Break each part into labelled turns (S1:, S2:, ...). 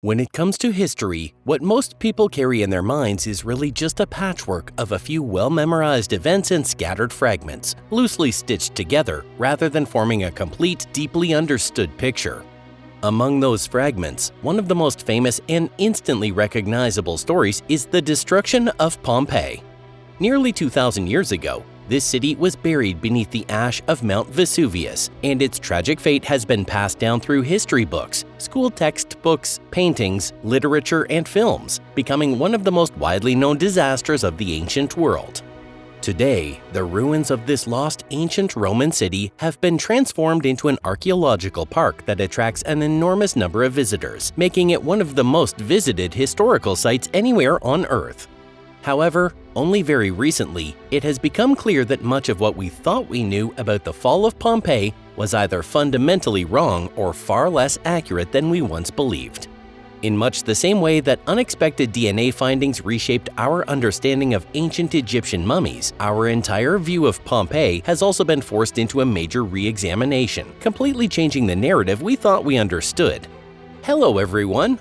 S1: When it comes to history, what most people carry in their minds is really just a patchwork of a few well-memorized events and scattered fragments, loosely stitched together rather than forming a complete, deeply understood picture. Among those fragments, one of the most famous and instantly recognizable stories is the destruction of Pompeii. Nearly 2,000 years ago, this city was buried beneath the ash of Mount Vesuvius, and its tragic fate has been passed down through history books, school textbooks, paintings, literature, and films, becoming one of the most widely known disasters of the ancient world. Today, the ruins of this lost ancient Roman city have been transformed into an archaeological park that attracts an enormous number of visitors, making it one of the most visited historical sites anywhere on Earth. However, only very recently, it has become clear that much of what we thought we knew about the fall of Pompeii was either fundamentally wrong or far less accurate than we once believed. In much the same way that unexpected DNA findings reshaped our understanding of ancient Egyptian mummies, our entire view of Pompeii has also been forced into a major re-examination, completely changing the narrative we thought we understood. Hello everyone!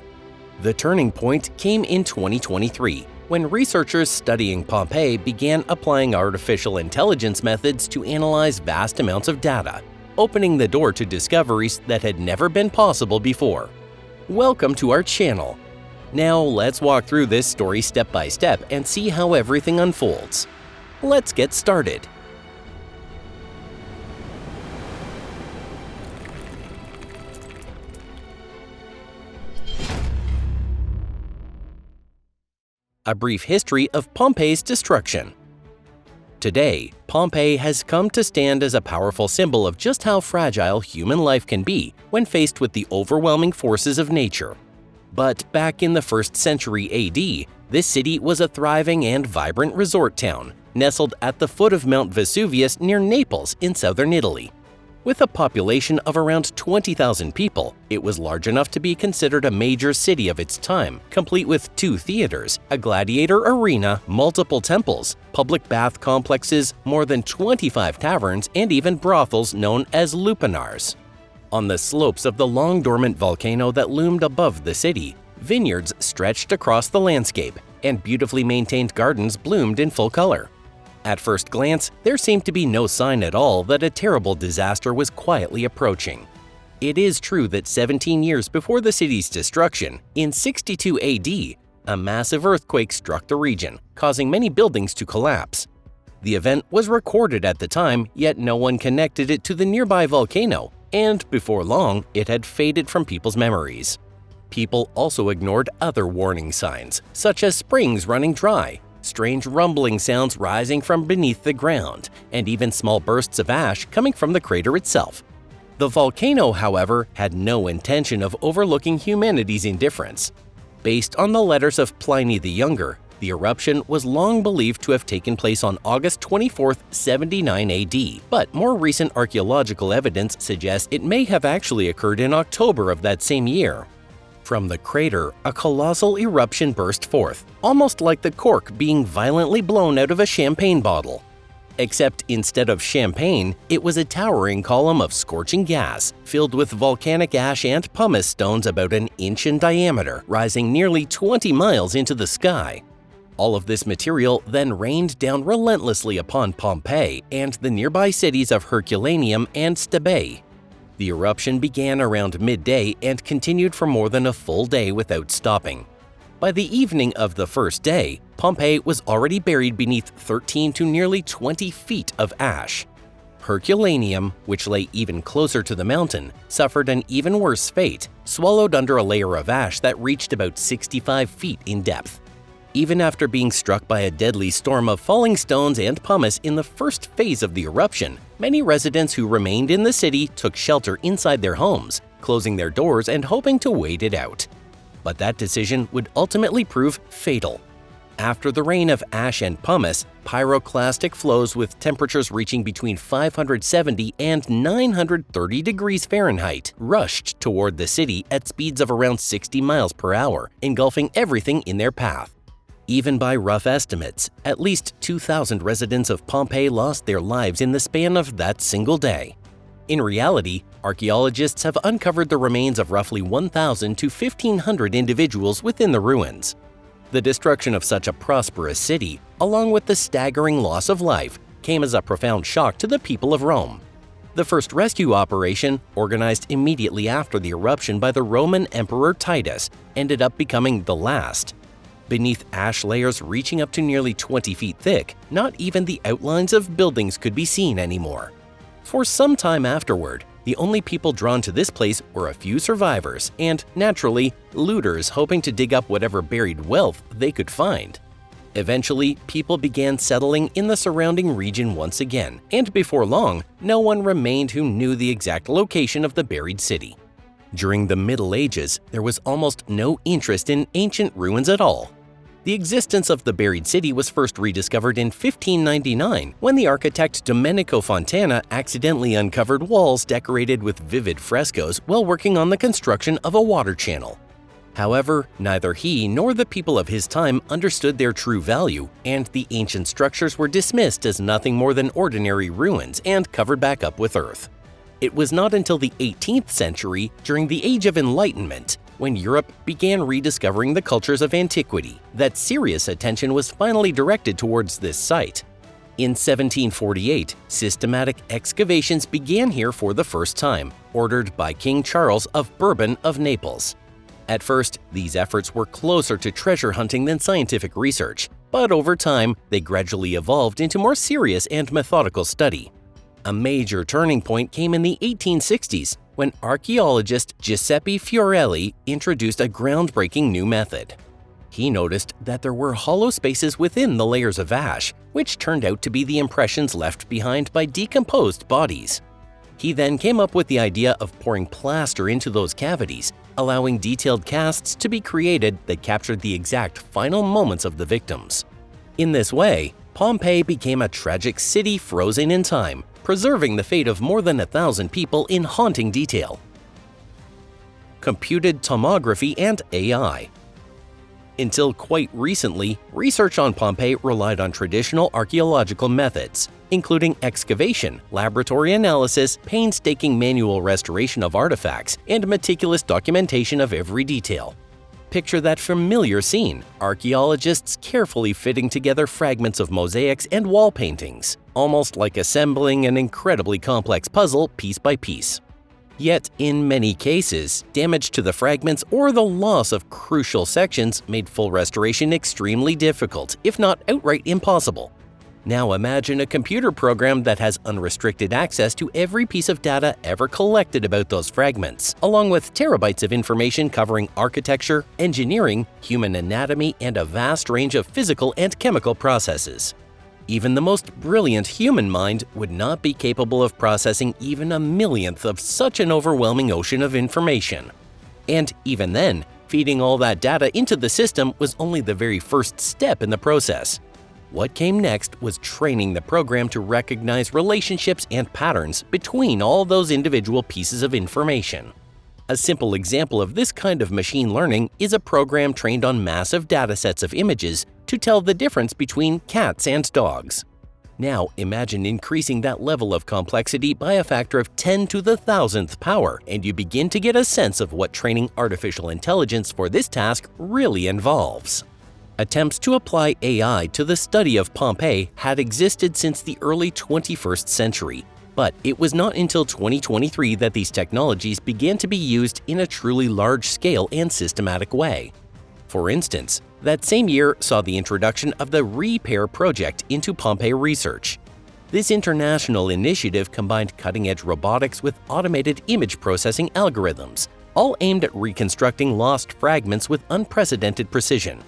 S1: The turning point came in 2023, when researchers studying Pompeii began applying artificial intelligence methods to analyze vast amounts of data, opening the door to discoveries that had never been possible before. Welcome to our channel. Now let's walk through this story step by step and see how everything unfolds. Let's get started. A brief history of Pompeii's destruction. Today, Pompeii has come to stand as a powerful symbol of just how fragile human life can be when faced with the overwhelming forces of nature. But back in the 1st century AD, this city was a thriving and vibrant resort town, nestled at the foot of Mount Vesuvius near Naples in southern Italy. With a population of around 20,000 people, it was large enough to be considered a major city of its time, complete with 2 theaters, a gladiator arena, multiple temples, public bath complexes, more than 25 taverns, and even brothels known as lupanars. On the slopes of the long-dormant volcano that loomed above the city, vineyards stretched across the landscape, and beautifully maintained gardens bloomed in full color. At first glance, there seemed to be no sign at all that a terrible disaster was quietly approaching. It is true that 17 years before the city's destruction, in 62 AD, a massive earthquake struck the region, causing many buildings to collapse. The event was recorded at the time, yet no one connected it to the nearby volcano, and before long, it had faded from people's memories. People also ignored other warning signs, such as springs running dry, strange rumbling sounds rising from beneath the ground, and even small bursts of ash coming from the crater itself. The volcano, however, had no intention of overlooking humanity's indifference. Based on the letters of Pliny the Younger, the eruption was long believed to have taken place on August 24, 79 AD, but more recent archaeological evidence suggests it may have actually occurred in October of that same year. From the crater, a colossal eruption burst forth, almost like the cork being violently blown out of a champagne bottle. Except instead of champagne, it was a towering column of scorching gas, filled with volcanic ash and pumice stones about an inch in diameter, rising nearly 20 miles into the sky. All of this material then rained down relentlessly upon Pompeii and the nearby cities of Herculaneum and Stabae. The eruption began around midday and continued for more than a full day without stopping. By the evening of the first day, Pompeii was already buried beneath 13 to nearly 20 feet of ash. Herculaneum, which lay even closer to the mountain, suffered an even worse fate, swallowed under a layer of ash that reached about 65 feet in depth. Even after being struck by a deadly storm of falling stones and pumice in the first phase of the eruption, many residents who remained in the city took shelter inside their homes, closing their doors and hoping to wait it out. But that decision would ultimately prove fatal. After the rain of ash and pumice, pyroclastic flows with temperatures reaching between 570 and 930 degrees Fahrenheit rushed toward the city at speeds of around 60 miles per hour, engulfing everything in their path. Even by rough estimates, at least 2,000 residents of Pompeii lost their lives in the span of that single day. In reality, Archaeologists have uncovered the remains of roughly 1,000 to 1,500 individuals within the ruins. The destruction of such a prosperous city, along with the staggering loss of life, came as a profound shock to the people of Rome. The first rescue operation, organized immediately after the eruption by the Roman Emperor Titus, ended up becoming the last. Beneath ash layers reaching up to nearly 20 feet thick, not even the outlines of buildings could be seen anymore. For some time afterward, the only people drawn to this place were a few survivors and, naturally, looters hoping to dig up whatever buried wealth they could find. Eventually, people began settling in the surrounding region once again, and before long, no one remained who knew the exact location of the buried city. During the Middle Ages, there was almost no interest in ancient ruins at all. The existence of the buried city was first rediscovered in 1599 when the architect Domenico Fontana accidentally uncovered walls decorated with vivid frescoes while working on the construction of a water channel. However, neither he nor the people of his time understood their true value, and the ancient structures were dismissed as nothing more than ordinary ruins and covered back up with earth. It was not until the 18th century, during the Age of Enlightenment, when Europe began rediscovering the cultures of antiquity, that serious attention was finally directed towards this site. In 1748, systematic excavations began here for the first time, ordered by King Charles of Bourbon of Naples. At first, these efforts were closer to treasure hunting than scientific research, but over time, they gradually evolved into more serious and methodical study. A major turning point came in the 1860s when archaeologist Giuseppe Fiorelli introduced a groundbreaking new method. He noticed that there were hollow spaces within the layers of ash, which turned out to be the impressions left behind by decomposed bodies. He then came up with the idea of pouring plaster into those cavities, allowing detailed casts to be created that captured the exact final moments of the victims. In this way, Pompeii became a tragic city frozen in time, preserving the fate of more than 1,000 people in haunting detail. Computed tomography and AI. Until quite recently, research on Pompeii relied on traditional archaeological methods, including excavation, laboratory analysis, painstaking manual restoration of artifacts, and meticulous documentation of every detail. Picture that familiar scene, archaeologists carefully fitting together fragments of mosaics and wall paintings, almost like assembling an incredibly complex puzzle piece by piece. Yet, in many cases, damage to the fragments or the loss of crucial sections made full restoration extremely difficult, if not outright impossible. Now imagine a computer program that has unrestricted access to every piece of data ever collected about those fragments, along with terabytes of information covering architecture, engineering, human anatomy, and a vast range of physical and chemical processes. Even the most brilliant human mind would not be capable of processing even a millionth of such an overwhelming ocean of information. And even then, feeding all that data into the system was only the very first step in the process. What came next was training the program to recognize relationships and patterns between all those individual pieces of information. A simple example of this kind of machine learning is a program trained on massive datasets of images to tell the difference between cats and dogs. Now imagine increasing that level of complexity by a factor of 10 to the 1,000th power, and you begin to get a sense of what training artificial intelligence for this task really involves. Attempts to apply AI to the study of Pompeii had existed since the early 21st century, but it was not until 2023 that these technologies began to be used in a truly large-scale and systematic way. For instance, that same year saw the introduction of the REPAIR project into Pompeii research. This international initiative combined cutting-edge robotics with automated image processing algorithms, all aimed at reconstructing lost fragments with unprecedented precision.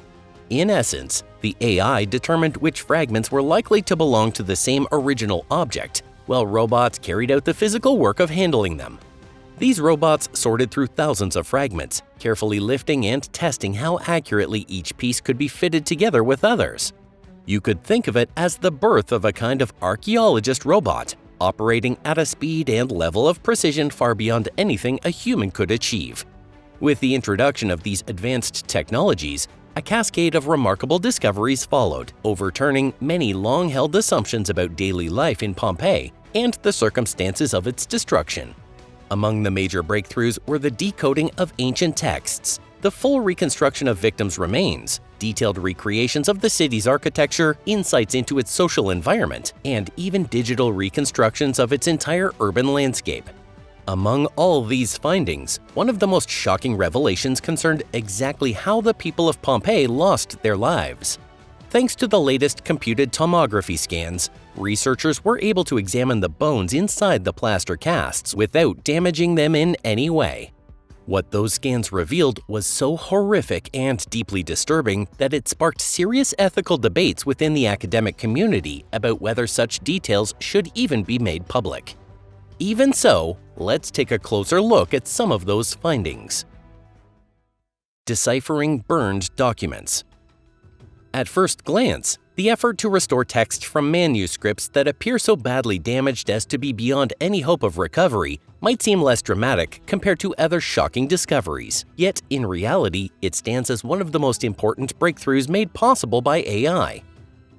S1: In essence, the AI determined which fragments were likely to belong to the same original object, while robots carried out the physical work of handling them. These robots sorted through thousands of fragments, carefully lifting and testing how accurately each piece could be fitted together with others. You could think of it as the birth of a kind of archaeologist robot, operating at a speed and level of precision far beyond anything a human could achieve. With the introduction of these advanced technologies, a cascade of remarkable discoveries followed, overturning many long-held assumptions about daily life in Pompeii and the circumstances of its destruction. Among the major breakthroughs were the decoding of ancient texts, the full reconstruction of victims' remains, detailed recreations of the city's architecture, insights into its social environment, and even digital reconstructions of its entire urban landscape. Among all these findings, one of the most shocking revelations concerned exactly how the people of Pompeii lost their lives. Thanks to the latest computed tomography scans, researchers were able to examine the bones inside the plaster casts without damaging them in any way. What those scans revealed was so horrific and deeply disturbing that it sparked serious ethical debates within the academic community about whether such details should even be made public. Even so, let's take a closer look at some of those findings. Deciphering burned documents. At first glance, the effort to restore text from manuscripts that appear so badly damaged as to be beyond any hope of recovery might seem less dramatic compared to other shocking discoveries. Yet, in reality, it stands as one of the most important breakthroughs made possible by AI.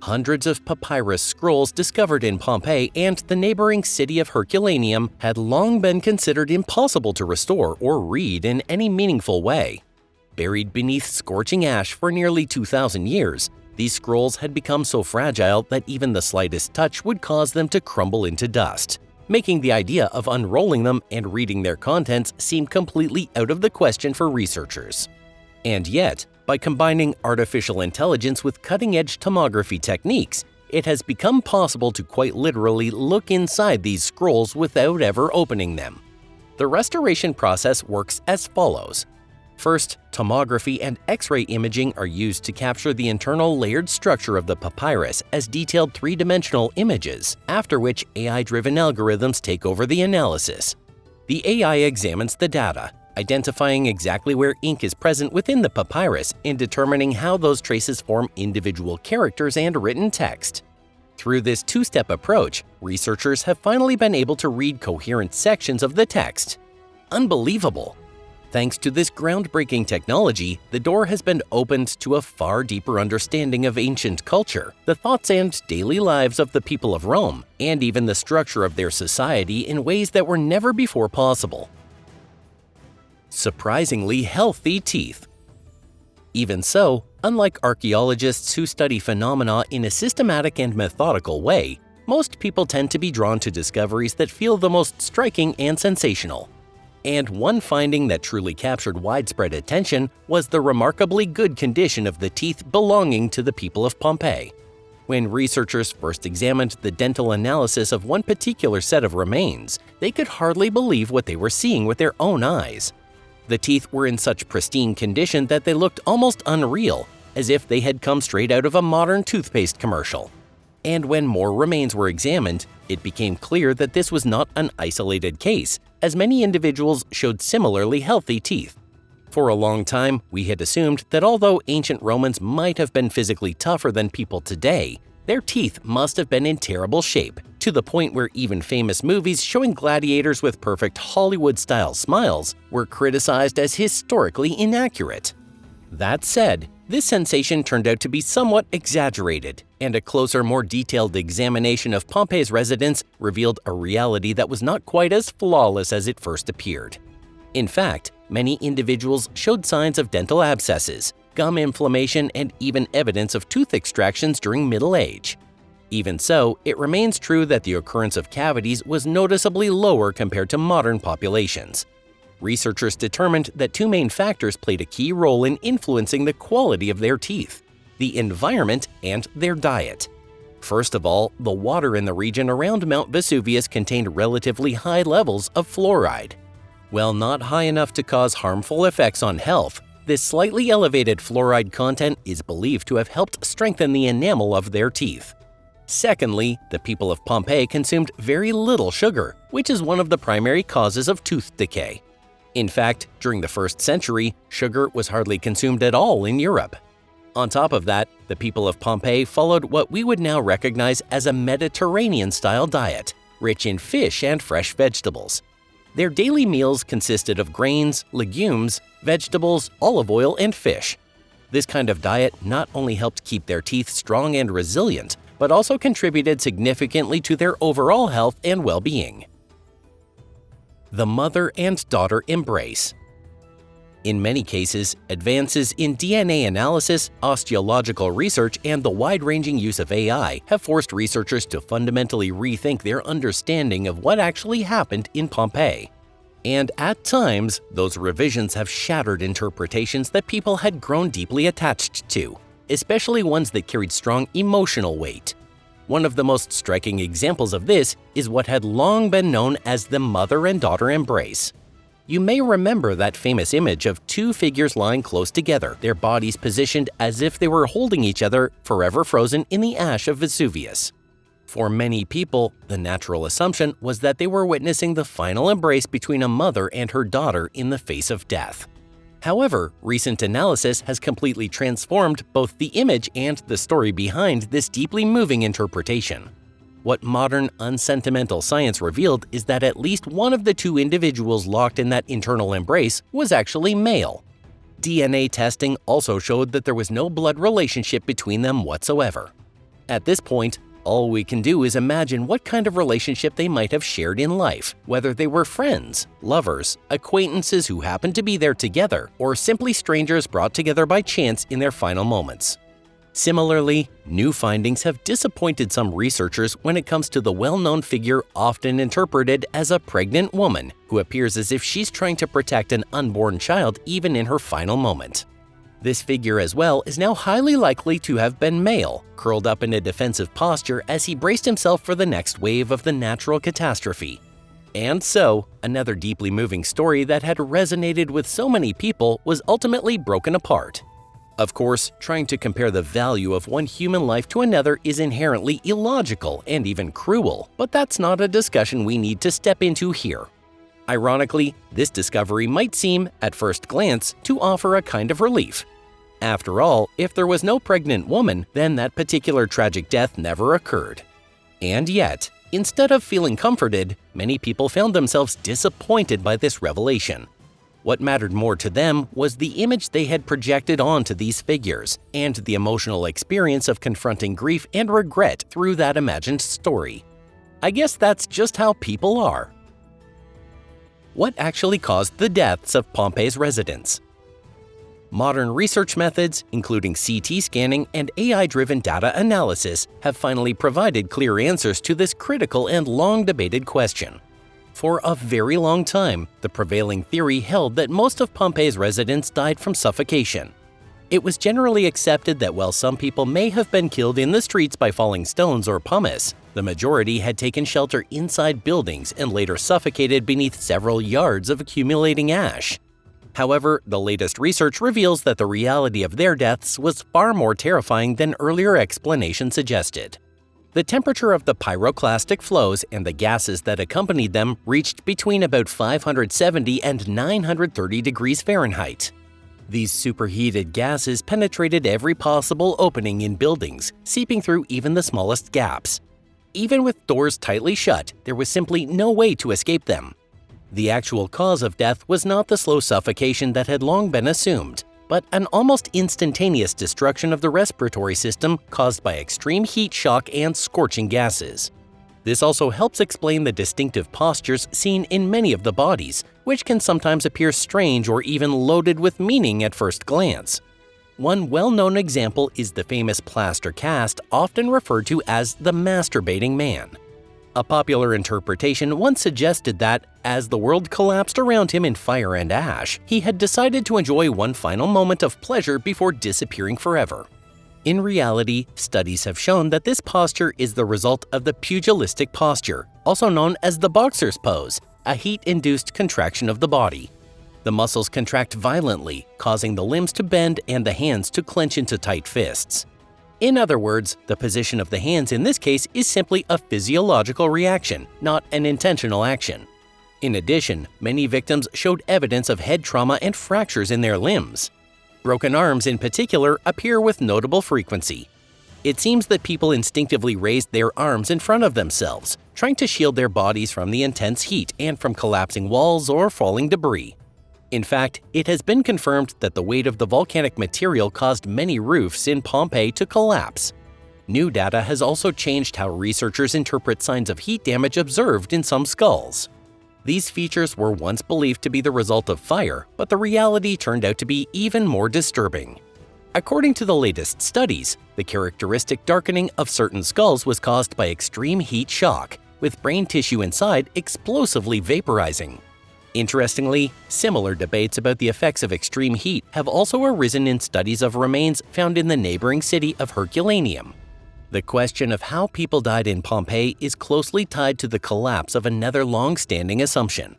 S1: Hundreds of papyrus scrolls discovered in Pompeii and the neighboring city of Herculaneum had long been considered impossible to restore or read in any meaningful way. Buried beneath scorching ash for nearly 2,000 years, these scrolls had become so fragile that even the slightest touch would cause them to crumble into dust, making the idea of unrolling them and reading their contents seem completely out of the question for researchers. And yet, by combining artificial intelligence with cutting-edge tomography techniques, it has become possible to quite literally look inside these scrolls without ever opening them. The restoration process works as follows. First, tomography and X-ray imaging are used to capture the internal layered structure of the papyrus as detailed three-dimensional images, after which AI-driven algorithms take over the analysis. The AI examines the data, identifying exactly where ink is present within the papyrus and determining how those traces form individual characters and written text. Through this two-step approach, researchers have finally been able to read coherent sections of the text. Unbelievable! Thanks to this groundbreaking technology, the door has been opened to a far deeper understanding of ancient culture, the thoughts and daily lives of the people of Rome, and even the structure of their society in ways that were never before possible. Surprisingly healthy teeth. Even so, unlike archaeologists who study phenomena in a systematic and methodical way, most people tend to be drawn to discoveries that feel the most striking and sensational. And one finding that truly captured widespread attention was the remarkably good condition of the teeth belonging to the people of Pompeii. When researchers first examined the dental analysis of one particular set of remains, they could hardly believe what they were seeing with their own eyes. The teeth were in such pristine condition that they looked almost unreal, as if they had come straight out of a modern toothpaste commercial. And when more remains were examined, it became clear that this was not an isolated case, as many individuals showed similarly healthy teeth. For a long time, we had assumed that although ancient Romans might have been physically tougher than people today, their teeth must have been in terrible shape, to the point where even famous movies showing gladiators with perfect Hollywood-style smiles were criticized as historically inaccurate. That said, this sensation turned out to be somewhat exaggerated, and a closer, more detailed examination of Pompeii's residents revealed a reality that was not quite as flawless as it first appeared. In fact, many individuals showed signs of dental abscesses, gum inflammation, and even evidence of tooth extractions during middle age. Even so, it remains true that the occurrence of cavities was noticeably lower compared to modern populations. Researchers determined that two main factors played a key role in influencing the quality of their teeth: the environment and their diet. First of all, the water in the region around Mount Vesuvius contained relatively high levels of fluoride. While not high enough to cause harmful effects on health, this slightly elevated fluoride content is believed to have helped strengthen the enamel of their teeth. Secondly, the people of Pompeii consumed very little sugar, which is one of the primary causes of tooth decay. In fact, during the 1st century, sugar was hardly consumed at all in Europe. On top of that, the people of Pompeii followed what we would now recognize as a Mediterranean-style diet, rich in fish and fresh vegetables. Their daily meals consisted of grains, legumes, vegetables, olive oil, and fish. This kind of diet not only helped keep their teeth strong and resilient, but also contributed significantly to their overall health and well-being. The mother and daughter embrace. In many cases, advances in DNA analysis, osteological research, and the wide-ranging use of AI have forced researchers to fundamentally rethink their understanding of what actually happened in Pompeii. And at times, those revisions have shattered interpretations that people had grown deeply attached to, especially ones that carried strong emotional weight. One of the most striking examples of this is what had long been known as the mother and daughter embrace. You may remember that famous image of two figures lying close together, their bodies positioned as if they were holding each other, forever frozen in the ash of Vesuvius. For many people, the natural assumption was that they were witnessing the final embrace between a mother and her daughter in the face of death. However, recent analysis has completely transformed both the image and the story behind this deeply moving interpretation. What modern, unsentimental science revealed is that at least one of the two individuals locked in that internal embrace was actually male. DNA testing also showed that there was no blood relationship between them whatsoever. At this point, all we can do is imagine what kind of relationship they might have shared in life, whether they were friends, lovers, acquaintances who happened to be there together, or simply strangers brought together by chance in their final moments. Similarly, new findings have disappointed some researchers when it comes to the well-known figure often interpreted as a pregnant woman who appears as if she's trying to protect an unborn child even in her final moment. This figure as well is now highly likely to have been male, curled up in a defensive posture as he braced himself for the next wave of the natural catastrophe. And so, another deeply moving story that had resonated with so many people was ultimately broken apart. Of course, trying to compare the value of one human life to another is inherently illogical and even cruel, but that's not a discussion we need to step into here. Ironically, this discovery might seem, at first glance, to offer a kind of relief. After all, if there was no pregnant woman, then that particular tragic death never occurred. And yet, instead of feeling comforted, many people found themselves disappointed by this revelation. What mattered more to them was the image they had projected onto these figures, and the emotional experience of confronting grief and regret through that imagined story. I guess that's just how people are. What actually caused the deaths of Pompeii's residents? Modern research methods, including CT scanning and AI-driven data analysis, have finally provided clear answers to this critical and long-debated question. For a very long time, the prevailing theory held that most of Pompeii's residents died from suffocation. It was generally accepted that while some people may have been killed in the streets by falling stones or pumice, the majority had taken shelter inside buildings and later suffocated beneath several yards of accumulating ash. However, the latest research reveals that the reality of their deaths was far more terrifying than earlier explanations suggested. The temperature of the pyroclastic flows and the gases that accompanied them reached between about 570 and 930 degrees Fahrenheit. These superheated gases penetrated every possible opening in buildings, seeping through even the smallest gaps. Even with doors tightly shut, there was simply no way to escape them. The actual cause of death was not the slow suffocation that had long been assumed, but an almost instantaneous destruction of the respiratory system caused by extreme heat shock and scorching gases. This also helps explain the distinctive postures seen in many of the bodies, which can sometimes appear strange or even loaded with meaning at first glance. One well-known example is the famous plaster cast often referred to as the masturbating man. A popular interpretation once suggested that, as the world collapsed around him in fire and ash, he had decided to enjoy one final moment of pleasure before disappearing forever. In reality, studies have shown that this posture is the result of the pugilistic posture, also known as the boxer's pose, a heat-induced contraction of the body. The muscles contract violently, causing the limbs to bend and the hands to clench into tight fists. In other words, the position of the hands in this case is simply a physiological reaction, not an intentional action. In addition, many victims showed evidence of head trauma and fractures in their limbs. Broken arms in particular appear with notable frequency. It seems that people instinctively raised their arms in front of themselves, trying to shield their bodies from the intense heat and from collapsing walls or falling debris. In fact, it has been confirmed that the weight of the volcanic material caused many roofs in Pompeii to collapse. New data has also changed how researchers interpret signs of heat damage observed in some skulls. These features were once believed to be the result of fire, but the reality turned out to be even more disturbing. According to the latest studies, the characteristic darkening of certain skulls was caused by extreme heat shock, with brain tissue inside explosively vaporizing. Interestingly, similar debates about the effects of extreme heat have also arisen in studies of remains found in the neighboring city of Herculaneum. The question of how people died in Pompeii is closely tied to the collapse of another long-standing assumption.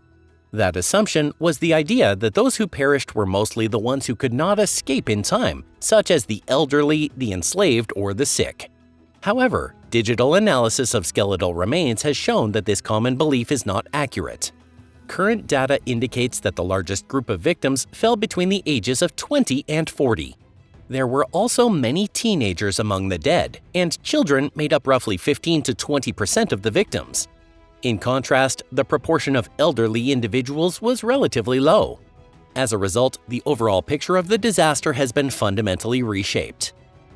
S1: That assumption was the idea that those who perished were mostly the ones who could not escape in time, such as the elderly, the enslaved, or the sick. However, digital analysis of skeletal remains has shown that this common belief is not accurate. Current data indicates that the largest group of victims fell between the ages of 20 and 40. There were also many teenagers among the dead, and children made up roughly 15 to 20% of the victims. In contrast, the proportion of elderly individuals was relatively low. As a result, the overall picture of the disaster has been fundamentally reshaped.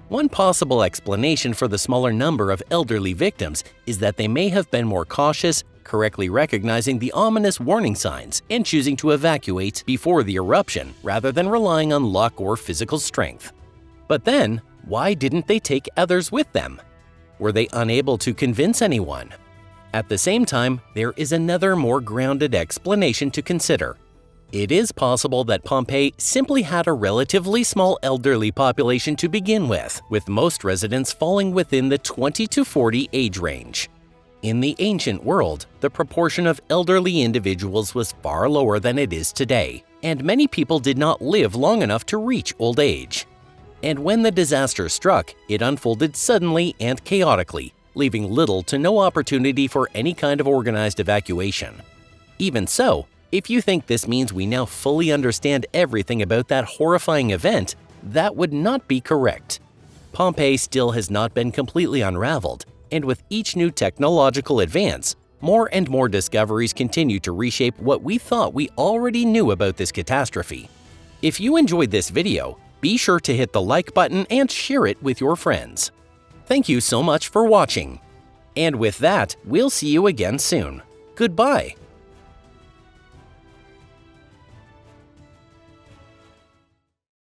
S1: One possible explanation for the smaller number of elderly victims is that they may have been more cautious, correctly recognizing the ominous warning signs and choosing to evacuate before the eruption rather than relying on luck or physical strength. But then, why didn't they take others with them? Were they unable to convince anyone? At the same time, there is another more grounded explanation to consider. It is possible that Pompeii simply had a relatively small elderly population to begin with most residents falling within the 20 to 40 age range. In the ancient world, the proportion of elderly individuals was far lower than it is today, and many people did not live long enough to reach old age. And when the disaster struck, it unfolded suddenly and chaotically, leaving little to no opportunity for any kind of organized evacuation. Even so, if you think this means we now fully understand everything about that horrifying event, that would not be correct. Pompeii still has not been completely unraveled, and with each new technological advance, more and more discoveries continue to reshape what we thought we already knew about this catastrophe. If you enjoyed this video, be sure to hit the like button and share it with your friends. Thank you so much for watching. And with that, we'll see you again soon. Goodbye.